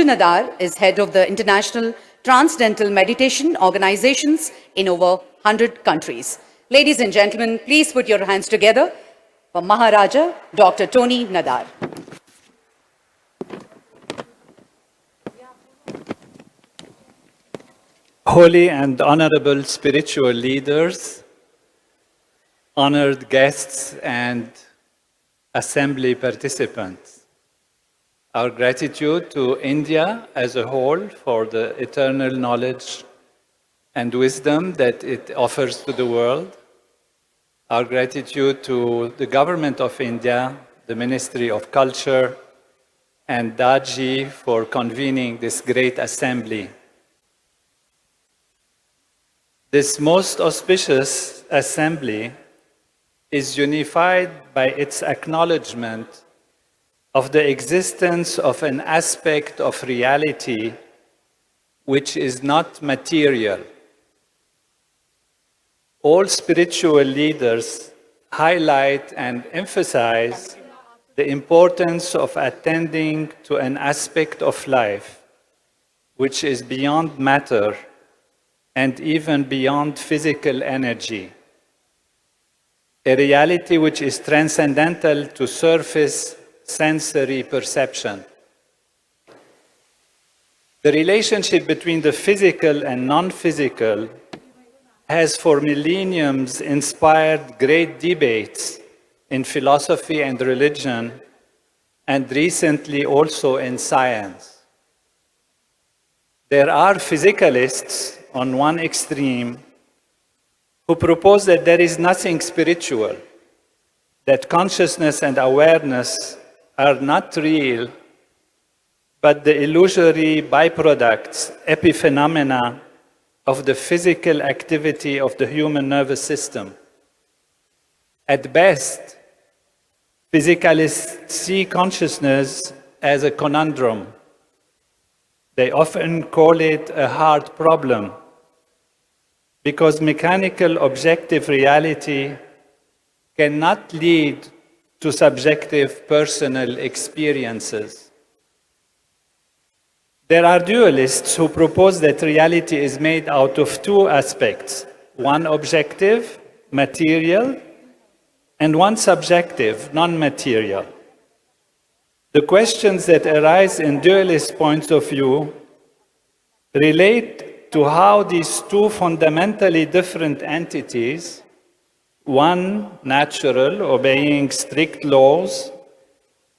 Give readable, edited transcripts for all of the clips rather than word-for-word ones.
Nadar is head of the International Transcendental Meditation Organizations in over 100 countries. Ladies and gentlemen, please put your hands together for Maharaja, Dr. Tony Nadar. Holy and honorable spiritual leaders, honored guests and assembly participants, our gratitude to India as a whole for the eternal knowledge and wisdom that it offers to the world, our gratitude to the government of India, the Ministry of Culture, and Daji for convening this great assembly. This most auspicious assembly is unified by its acknowledgement of the existence of an aspect of reality which is not material. All spiritual leaders highlight and emphasize the importance of attending to an aspect of life which is beyond matter and even beyond physical energy, a reality which is transcendental to surface sensory perception. The relationship between the physical and non-physical has for millenniums inspired great debates in philosophy and religion, and recently also in science. There are physicalists on one extreme who propose that there is nothing spiritual, that consciousness and awareness are not real, but the illusory byproducts, epiphenomena of the physical activity of the human nervous system. At best, physicalists see consciousness as a conundrum. They often call it a hard problem, because mechanical objective reality cannot lead to subjective personal experiences. There are dualists who propose that reality is made out of two aspects, one objective, material, and one subjective, non-material. The questions that arise in dualist points of view relate to how these two fundamentally different entities, one natural, obeying strict laws,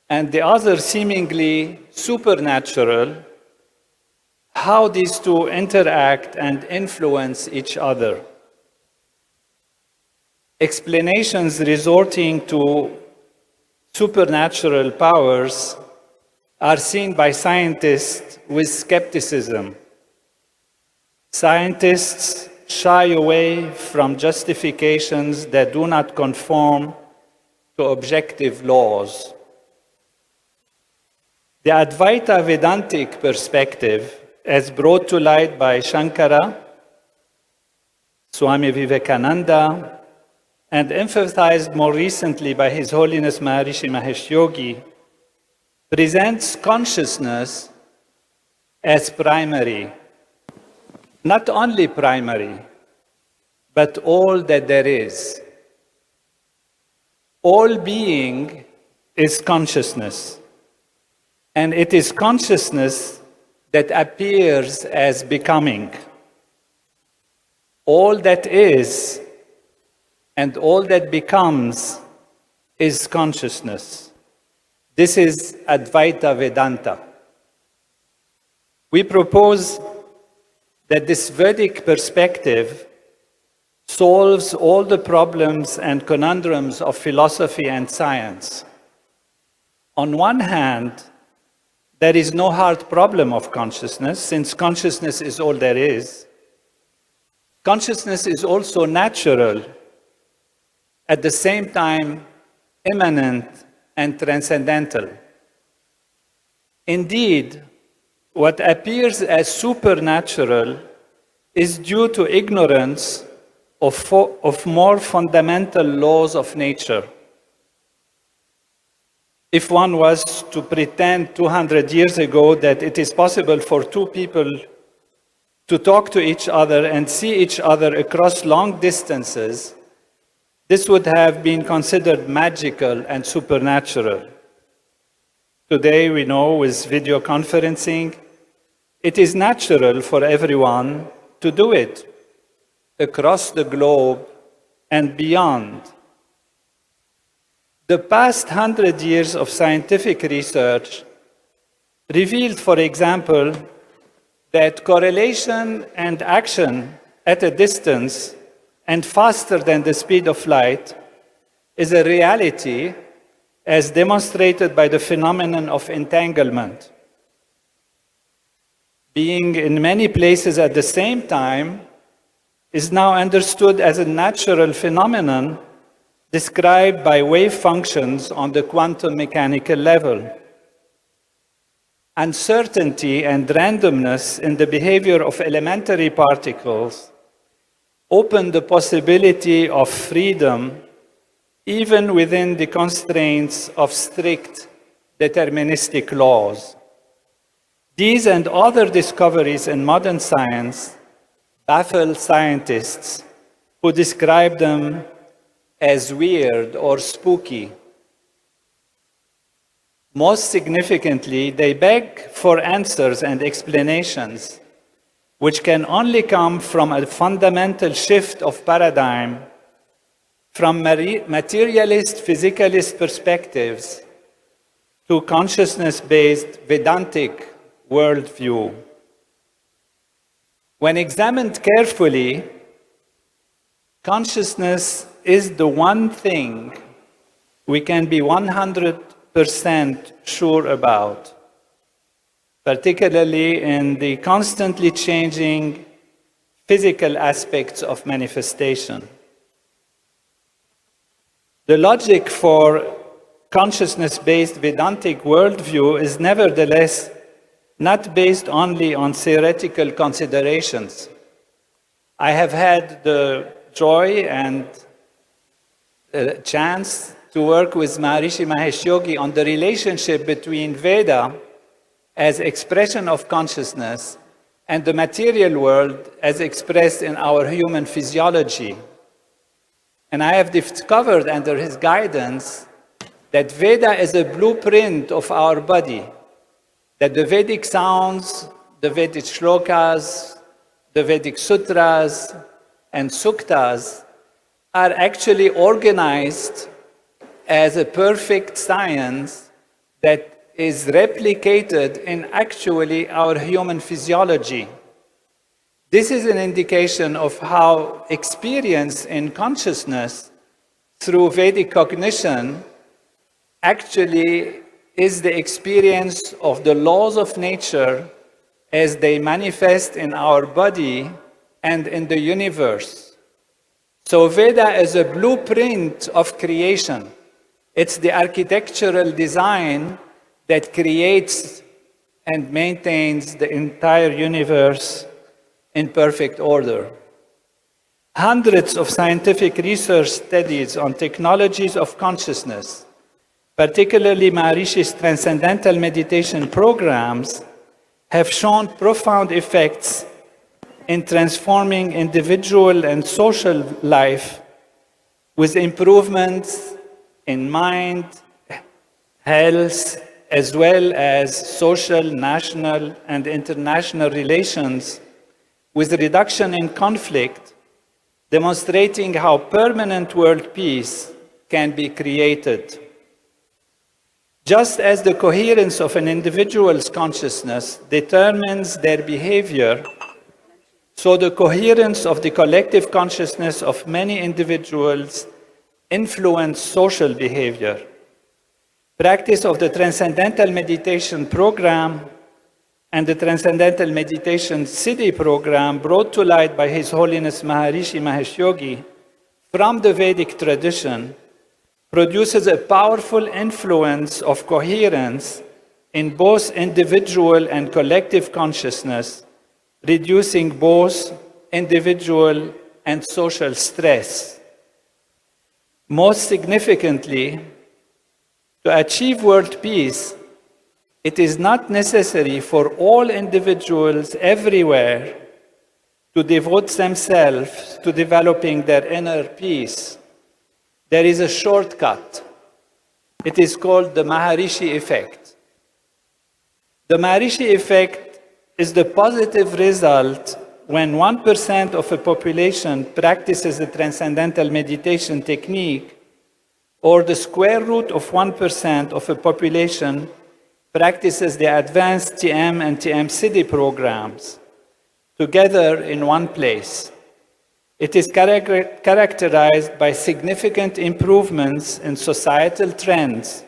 and the other seemingly supernatural, how these two interact and influence each other. Explanations resorting to supernatural powers are seen by scientists with skepticism. Scientists shy away from justifications that do not conform to objective laws. The Advaita Vedantic perspective, as brought to light by Shankara, Swami Vivekananda, and emphasized more recently by His Holiness Maharishi Mahesh Yogi, presents consciousness as primary. Not only primary, but all that there is. All being is consciousness, and it is consciousness that appears as becoming. All that is and all that becomes is consciousness. This is Advaita Vedanta. We propose that this Vedic perspective solves all the problems and conundrums of philosophy and science. On one hand, there is no hard problem of consciousness, since consciousness is all there is. Consciousness is also natural, at the same time immanent and transcendental. Indeed, what appears as supernatural is due to ignorance of more fundamental laws of nature. If one was to pretend 200 years ago that it is possible for two people to talk to each other and see each other across long distances, this would have been considered magical and supernatural. Today, we know with video conferencing, it is natural for everyone to do it across the globe and beyond. The past 100 years of scientific research revealed, for example, that correlation and action at a distance and faster than the speed of light is a reality as demonstrated by the phenomenon of entanglement. Being in many places at the same time is now understood as a natural phenomenon described by wave functions on the quantum mechanical level. Uncertainty and randomness in the behavior of elementary particles open the possibility of freedom even within the constraints of strict deterministic laws. These and other discoveries in modern science baffle scientists who describe them as weird or spooky. Most significantly, they beg for answers and explanations which can only come from a fundamental shift of paradigm from materialist, physicalist perspectives to consciousness-based Vedantic worldview. When examined carefully, consciousness is the one thing we can be 100% sure about, particularly in the constantly changing physical aspects of manifestation. The logic for consciousness-based Vedantic worldview is nevertheless not based only on theoretical considerations. I have had the joy and chance to work with Maharishi Mahesh Yogi on the relationship between Veda as expression of consciousness and the material world as expressed in our human physiology. And I have discovered under his guidance that Veda is a blueprint of our body, that the Vedic sounds, the Vedic shlokas, the Vedic sutras, and suktas are actually organized as a perfect science that is replicated in actually our human physiology. This is an indication of how experience in consciousness through Vedic cognition actually is the experience of the laws of nature as they manifest in our body and in the universe. So Veda is a blueprint of creation. It's the architectural design that creates and maintains the entire universe in perfect order. Hundreds of scientific research studies on technologies of consciousness, particularly Maharishi's transcendental meditation programs, have shown profound effects in transforming individual and social life with improvements in mind, health, as well as social, national, and international relations, with reduction in conflict, demonstrating how permanent world peace can be created. Just as the coherence of an individual's consciousness determines their behavior, so the coherence of the collective consciousness of many individuals influence social behavior. Practice of the Transcendental Meditation Program and the Transcendental Meditation Siddhi Program, brought to light by His Holiness Maharishi Mahesh Yogi from the Vedic tradition, produces a powerful influence of coherence in both individual and collective consciousness, reducing both individual and social stress. Most significantly, To achieve world peace, it is not necessary for all individuals everywhere to devote themselves to developing their inner peace. There is a shortcut. It is called the Maharishi effect. The Maharishi effect is the positive result when 1% of a population practices a transcendental meditation technique, or the square root of 1% of a population practices the advanced TM and TM-CD programs together in one place. It is characterized by significant improvements in societal trends,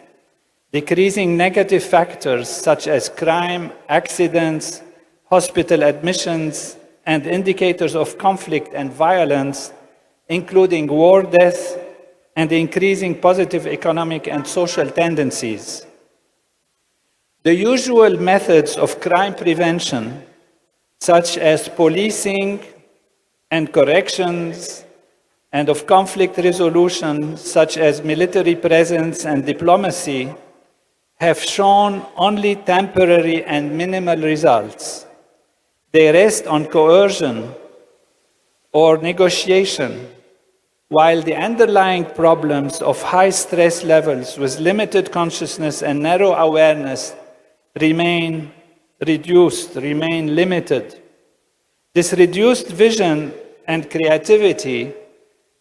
decreasing negative factors such as crime, accidents, hospital admissions, and indicators of conflict and violence, including war death, and increasing positive economic and social tendencies. The usual methods of crime prevention, such as policing and corrections, and of conflict resolution, such as military presence and diplomacy, have shown only temporary and minimal results. They rest on coercion or negotiation, while the underlying problems of high stress levels with limited consciousness and narrow awareness remain reduced, remain limited. This reduced vision and creativity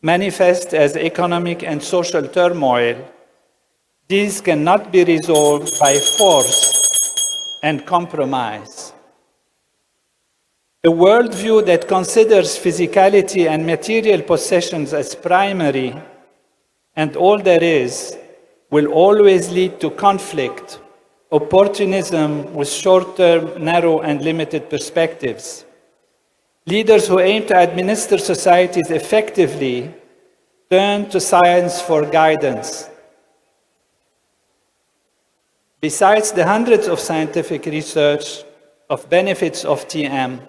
manifest as economic and social turmoil. These cannot be resolved by force and compromise. A worldview that considers physicality and material possessions as primary and all there is will always lead to conflict, opportunism with short-term, narrow, and limited perspectives. Leaders who aim to administer societies effectively turn to science for guidance. Besides the hundreds of scientific research of benefits of TM,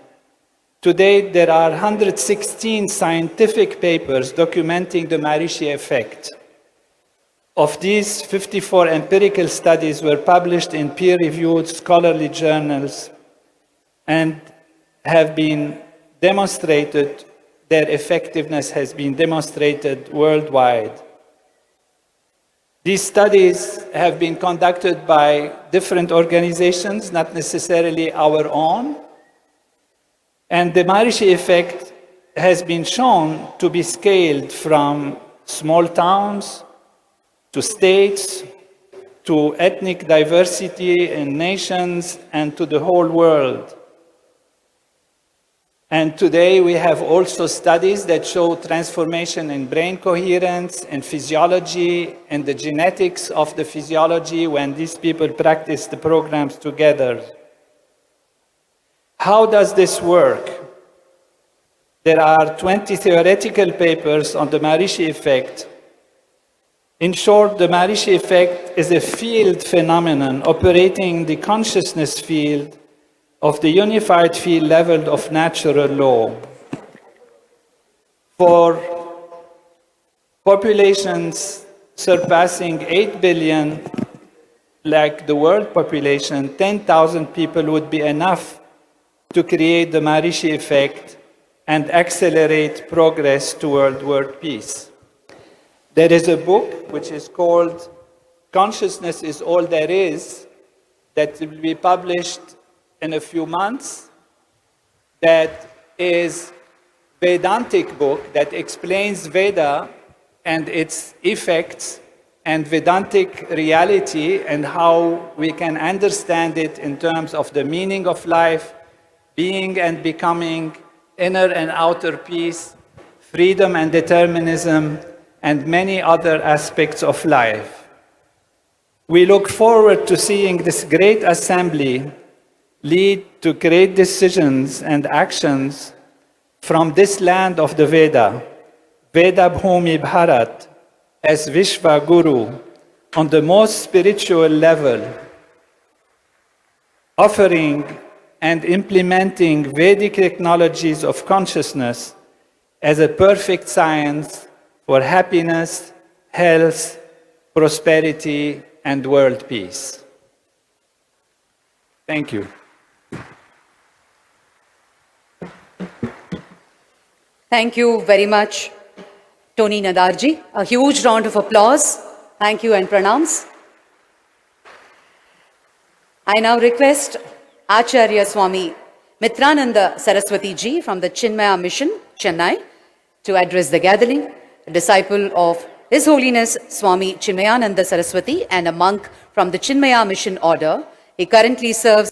to date there are 116 scientific papers documenting the Maharishi effect. Of these, 54 empirical studies were published in peer-reviewed scholarly journals and have been demonstrated, their effectiveness has been demonstrated worldwide. These studies have been conducted by different organizations, not necessarily our own, and the Maharishi effect has been shown to be scaled from small towns to states, to ethnic diversity in nations, and to the whole world. And today we have also studies that show transformation in brain coherence, in physiology, and the genetics of the physiology when these people practice the programs together. How does this work? There are 20 theoretical papers on the Maharishi effect. In short, the Maharishi effect is a field phenomenon operating in the consciousness field of the unified field level of natural law. For populations surpassing 8 billion, like the world population, 10,000 people would be enough to create the Maharishi effect and accelerate progress toward world peace. There is a book which is called Consciousness is All There Is, that will be published in a few months, that is Vedantic book that explains Veda and its effects and Vedantic reality and how we can understand it in terms of the meaning of life, being and becoming, inner and outer peace, freedom and determinism, and many other aspects of life. We look forward to seeing this great assembly lead to great decisions and actions from this land of the Veda, Veda Bhumi Bharat, as Vishva Guru, on the most spiritual level, offering and implementing Vedic technologies of consciousness as a perfect science for happiness, health, prosperity, and world peace. Thank you. Thank you very much, Tony Nadarji. A huge round of applause. Thank you and pranams. I now request Acharya Swami Mitrananda Saraswati Ji from the Chinmaya Mission, Chennai, to address the gathering, a disciple of His Holiness Swami Chinmayananda Saraswati and a monk from the Chinmaya Mission Order. He currently serves